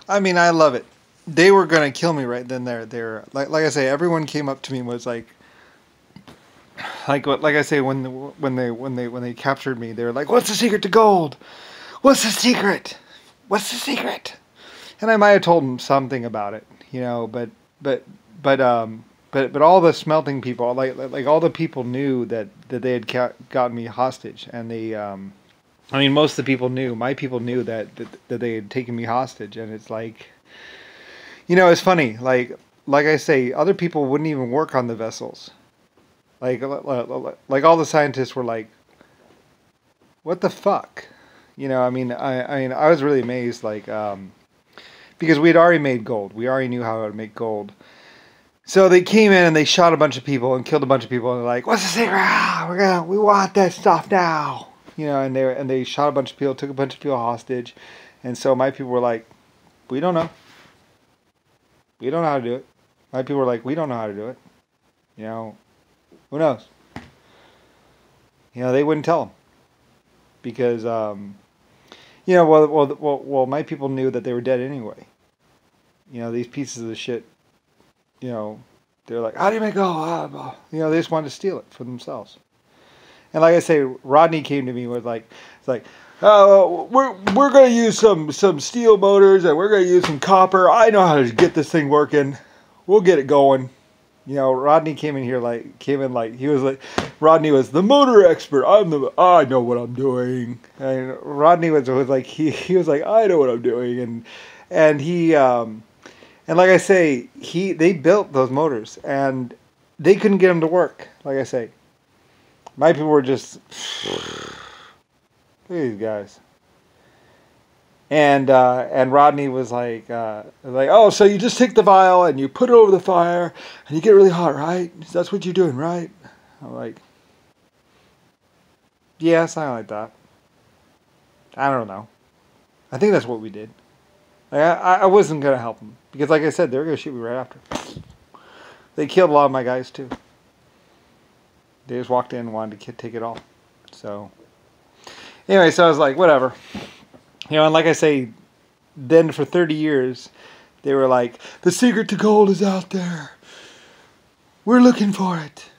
I mean, I love it. They were gonna kill me right then there. They're like I say, everyone came up to me and was like I say when they captured me, they were like, "What's the secret to gold? What's the secret? What's the secret?" And I might have told them something about it, but but but all the smelting people, like all the people knew that they had gotten me hostage, and I mean, most of the people knew. My people knew that they had taken me hostage, and it's like, it's funny. Like I say, other people wouldn't even work on the vessels. Like all the scientists were like, "What the fuck?" I mean, I was really amazed, because we had already made gold. We already knew how to make gold. So they came in and they shot a bunch of people and killed a bunch of people, and they're like, "What's the secret? We want that stuff now." And they shot a bunch of people, took a bunch of people hostage, and so my people were like, "We don't know. We don't know how to do it." My people were like, "We don't know how to do it. You know, who knows?" They wouldn't tell them because, well, my people knew that they were dead anyway. These pieces of shit. They're like, "How do you make gold?" They just wanted to steal it for themselves. And like I say, Rodney came to me with it's like, "Oh, we're gonna use some steel motors and we're gonna use some copper. I know how to get this thing working. We'll get it going." Rodney came in here he was like, Rodney was the motor expert. I know what I'm doing. And Rodney was like he was like, "I know what I'm doing," and he and like I say, they built those motors and they couldn't get them to work. Like I say, my people were just, look at these guys. And Rodney was like, "Oh, so you just take the vial and you put it over the fire and you get really hot, right? That's what you're doing, right?" I'm like, "Yeah, something like that. I don't know. I think that's what we did." I wasn't gonna help them because, like I said, they were gonna shoot me right after. They killed a lot of my guys too. They just walked in and wanted to take it all. So anyway, so I was like, whatever. And like I say, then for 30 years, they were like, "The secret to gold is out there. We're looking for it."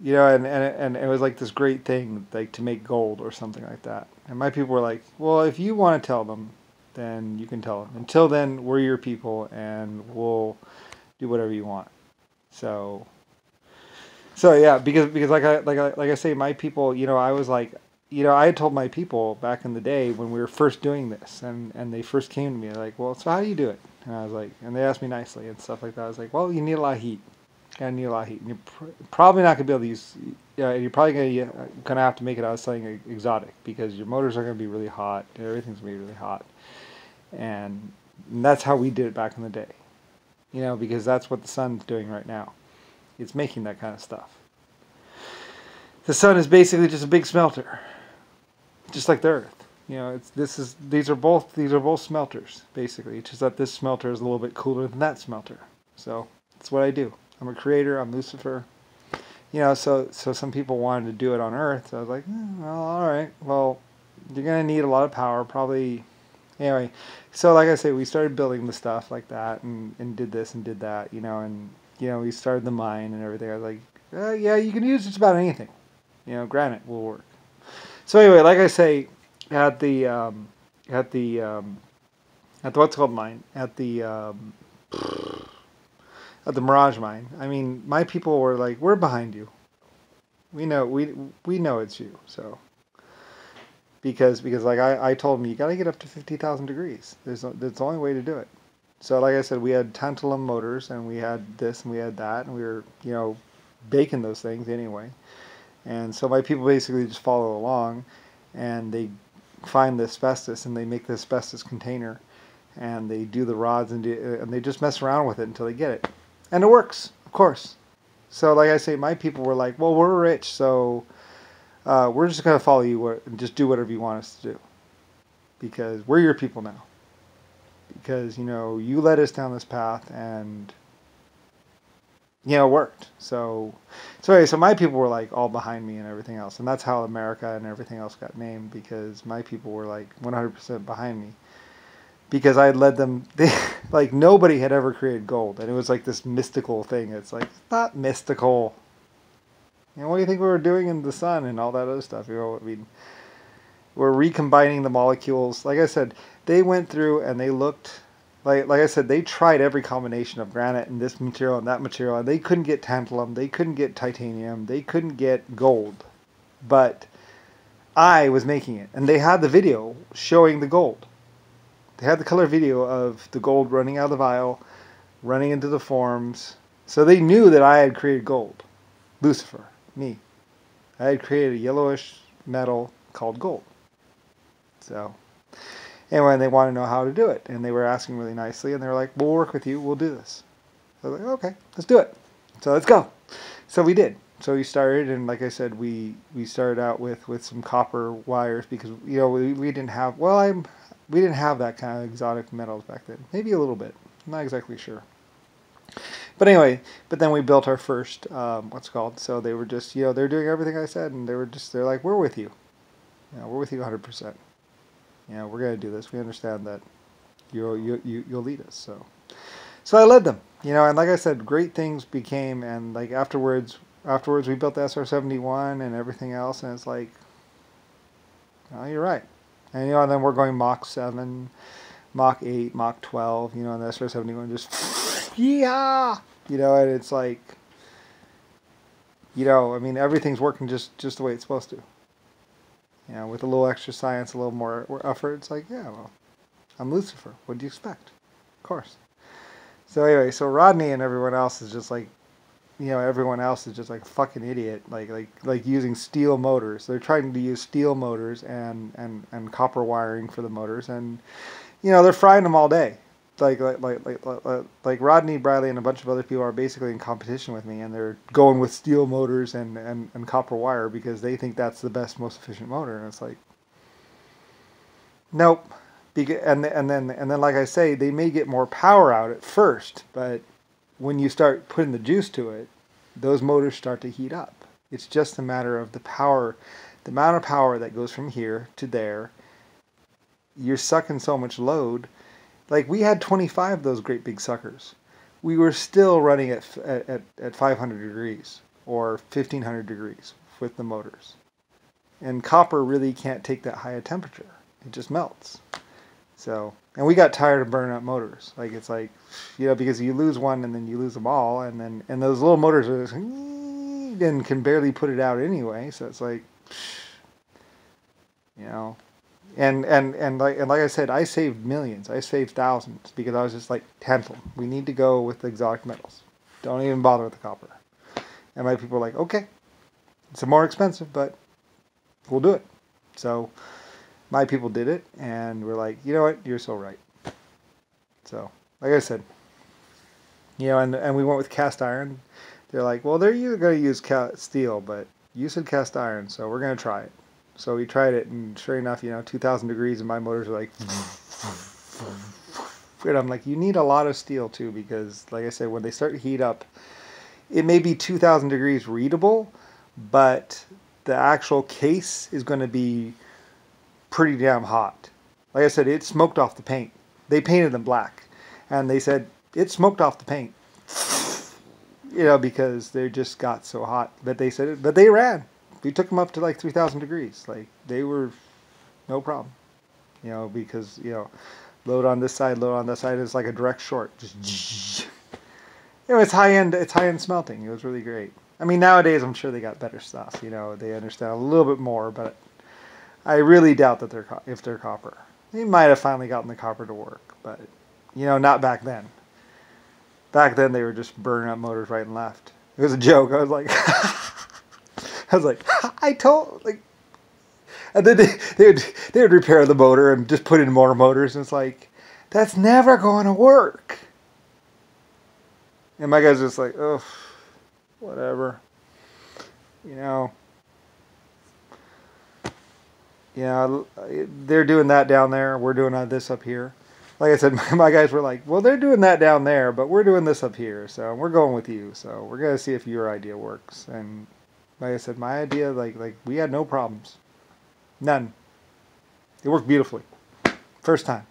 And it was like this great thing, like to make gold or something like that. And my people were like, "Well, if you want to tell them, then you can tell them. Until then, we're your people, and we'll do whatever you want." So, so yeah, because like I say, my people, I was like, I had told my people back in the day when we were first doing this, and they first came to me like, "Well, so how do you do it?" And I was like, and they asked me nicely and stuff like that. I was like, "Well, you need a lot of heat. Gotta need a lot of heat. And you're probably not gonna be able to use. You're probably gonna have to make it out of something exotic because your motors are gonna be really hot. Everything's gonna be really hot, and that's how we did it back in the day. Because that's what the sun's doing right now. It's making that kind of stuff. The sun is basically just a big smelter, just like the Earth. These are both smelters basically. It's just that this smelter is a little bit cooler than that smelter. So that's what I do. I'm a creator. I'm Lucifer. So some people wanted to do it on Earth. So I was like, well, all right. Well, you're gonna need a lot of power, probably. Anyway, so like I say, we started building the stuff like that, and did this and did that, and we started the mine and everything. I was like, yeah, you can use just about anything. Granite will work. So anyway, like I say, at the at the at the what's it called mine at the Mirage mine. I mean, my people were like, "We're behind you. We know it's you." So because like I told them, you got to get up to 50,000 degrees. That's the only way to do it. So like I said, we had tantalum motors and we had this and we had that and we were baking those things anyway. And so my people basically just follow along, and they find the asbestos and they make the asbestos container, and they do the rods and they just mess around with it until they get it, and it works, of course. So like I say, my people were like, "Well, we're rich, so we're just gonna follow you and just do whatever you want us to do because we're your people now. Because you led us down this path and." It worked. So my people were like all behind me and everything else, and that's how America and everything else got named because my people were like 100% behind me. because I had led them. Like nobody had ever created gold, and it was like this mystical thing. It's like not mystical. What do you think we were doing in the sun and all that other stuff? I mean, we're recombining the molecules. Like I said, they went through and they looked. Like I said, they tried every combination of granite and this material and that material, and they couldn't get tantalum, they couldn't get titanium, they couldn't get gold. But I was making it, and they had the video showing the gold. They had the color video of the gold running out of the vial, running into the forms. So they knew that I had created gold. Lucifer, me. I had created a yellowish metal called gold. So anyway, they wanted to know how to do it, and they were asking really nicely, and they were like, we'll work with you, we'll do this. So I was like, okay, let's do it. So let's go. So we did. So we started, and like I said, we started out with some copper wires because we didn't have we didn't have that kind of exotic metals back then. Maybe a little bit, I'm not exactly sure. But anyway, then we built our first what's called. So they were just they're doing everything I said, and they're like, we're with you. We're with you 100%. We're gonna do this. We understand that you'll lead us. So I led them. And like I said, great things became, and like afterwards we built the SR-71 and everything else, and it's like, oh, you're right. And and then we're going Mach 7, Mach 8, Mach 12, and the SR-71 just yeah, and it's like, I mean, everything's working just the way it's supposed to. With a little extra science, a little more effort, it's like, yeah, well, I'm Lucifer. What do you expect? Of course. So anyway, so Rodney and everyone else is just like, everyone else is just like a fucking idiot, like using steel motors. They're trying to use steel motors and copper wiring for the motors, and they're frying them all day. Like Rodney, Bradley, and a bunch of other people are basically in competition with me, and they're going with steel motors and copper wire because they think that's the best, most efficient motor, and it's like, nope. And then like I say, they may get more power out at first, but when you start putting the juice to it, those motors start to heat up. It's just a matter of the power, the amount of power that goes from here to there. You're sucking so much load. Like we had 25 of those great big suckers. We were still running at 500 degrees or 1500 degrees with the motors. And copper really can't take that high a temperature. It just melts. So, and we got tired of burning up motors. Like it's like, because you lose one and then you lose them all, and those little motors are just, and can barely put it out anyway. So it's like, and like I said, I saved millions. I saved thousands because I was just like, tantalum. We need to go with the exotic metals. Don't even bother with the copper. And my people were like, okay, it's more expensive, but we'll do it. So my people did it, and we're like, you know what, you're so right. So, like I said, and we went with cast iron. They're like, well, they're going to use steel, but you said cast iron, so we're going to try it. So we tried it, and sure enough, 2,000 degrees, and my motors are like, and I'm like, you need a lot of steel too, because, like I said, when they start to heat up, it may be 2,000 degrees readable, but the actual case is going to be pretty damn hot. Like I said, it smoked off the paint. They painted them black, and they said it smoked off the paint. Because they just got so hot. But they said it. But they ran. We took them up to like 3,000 degrees. Like they were no problem. Because load on this side, load on that side. It's like a direct short. Just it's high end. It's high end smelting. It was really great. I mean, nowadays I'm sure they got better stuff. They understand a little bit more, but I really doubt that if they're copper. They might have finally gotten the copper to work, but not back then. Back then they were just burning up motors right and left. It was a joke. I was like, and then they would repair the motor and just put in more motors, and it's like, that's never going to work. And my guy's just like, oh, whatever, they're doing that down there. We're doing this up here. Like I said, my guys were like, well, they're doing that down there, but we're doing this up here. So we're going with you. So we're going to see if your idea works. And like I said, my idea, like we had no problems. None. It worked beautifully. First time.